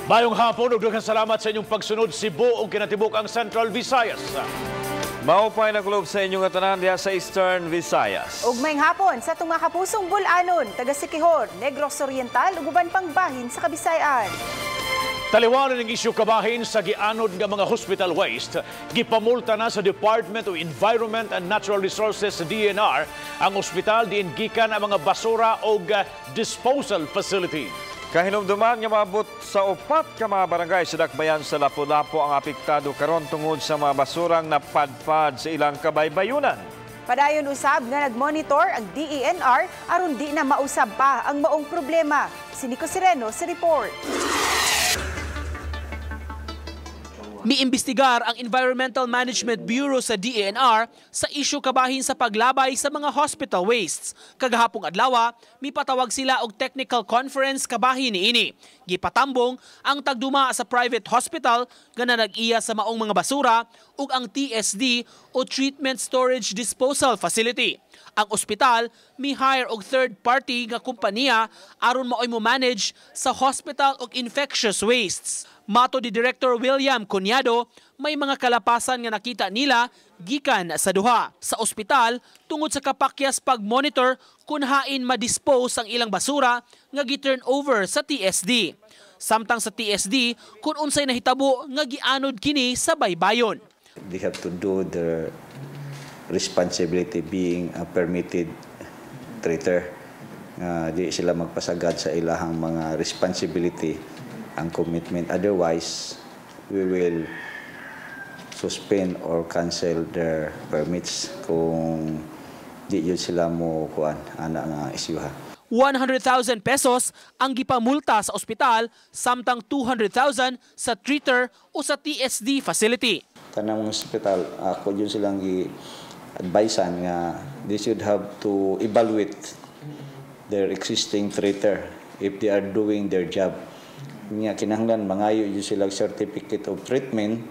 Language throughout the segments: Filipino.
Mayong hapon ug daghang salamat sa inyong pagsunod Cebu ug kinatibuk ang Central Visayas. Maupay na kulob sa inyong tanan diha sa Eastern Visayas. Ug mayong hapon sa itong mga kapusong bulanon, taga Siquijor, Negros Oriental ug uban pang bahin sa Kabisayan. Taliwanan ng isyu kabahin sa gianod nga mga hospital waste. Gipamulta na sa Department of Environment and Natural Resources DENR ang ospital diin gikan ang mga basura o disposal facility. Kahinumduman nga maabot sa 4 ka mga barangay sa dakbayan sa Lapu-Lapu ang apektado karon tungod sa mga basurang napadpad sa ilang kabaybayunan. Padayon usab nga nagmonitor ang DENR aron di na mausab pa ang maong problema. Si Nico Sireno sa report. Miimbestigar ang Environmental Management Bureau sa DENR sa isyu kabahin sa paglabay sa mga hospital wastes. Kagahapong adlaw, mipatawag sila og technical conference kabahin niini. Gipatambong ang tagduma sa private hospital nga nag-iya sa maong mga basura ug ang TSD o Treatment Storage Disposal Facility. Ang ospital mi-hire og third party nga kompaniya aron maoy mo manage sa hospital og infectious wastes. Mato di Director William Cunyado, may mga kalapasan nga nakita nila gikan sa duha. Sa ospital, tungod sa kapakyas pag-monitor kung hain ma-dispose ang ilang basura nga gi-turn over sa TSD. Samtang sa TSD, kung unsay nahitabo nga gianod kini sa baybayon. They have to do their responsibility being a permitted treater. Di sila magpasagad sa ilahang mga responsibility ang commitment. Otherwise, we will suspend or cancel their permits kung di yun sila mo kuan ana nga isyuha. 100,000 pesos ang gipamulta sa ospital, samtang 200,000 sa treater o sa TSD facility. Kanang ospital, ako yun silang i-advisean nga they should have to evaluate their existing treater if they are doing their job. Nga kinahanglan mangayo yun silang certificate of treatment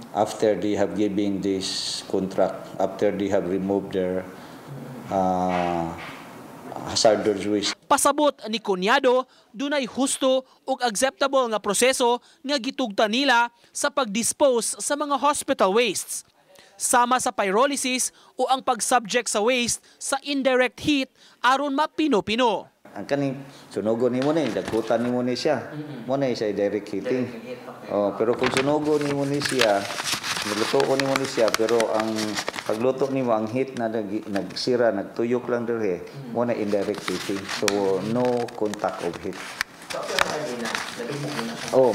after they have given this contract, after they have removed their hazardous waste. Pasabot ni Cunyado, dunay husto ug acceptable nga proseso nga gitugta nila sa pag-dispose sa mga hospital wastes. Sama sa pyrolysis o ang pag-subject sa waste sa indirect heat aron mapino-pino. Ang kaning sunugon ni mo ni, dagutan ni mo ni siya. Mo na siya direct heating. Pero kung sunugon ni mo ni siya, niluto ko ni mo ni siya, pero ang pagluto ni mo, ang heat na nagsira, nagtuyok lang dere, mo na indirect heating. So, no contact of heat.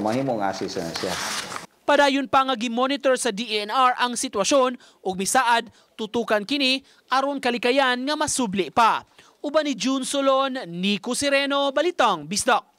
Mahimong asis na siya. Padayon pa nga gi-monitor sa DENR ang sitwasyon ug misaad tutukan kini aron kalikayan nga masubli pa. Uban ni June Solon, Nico Sireno, Balitang Bisdak.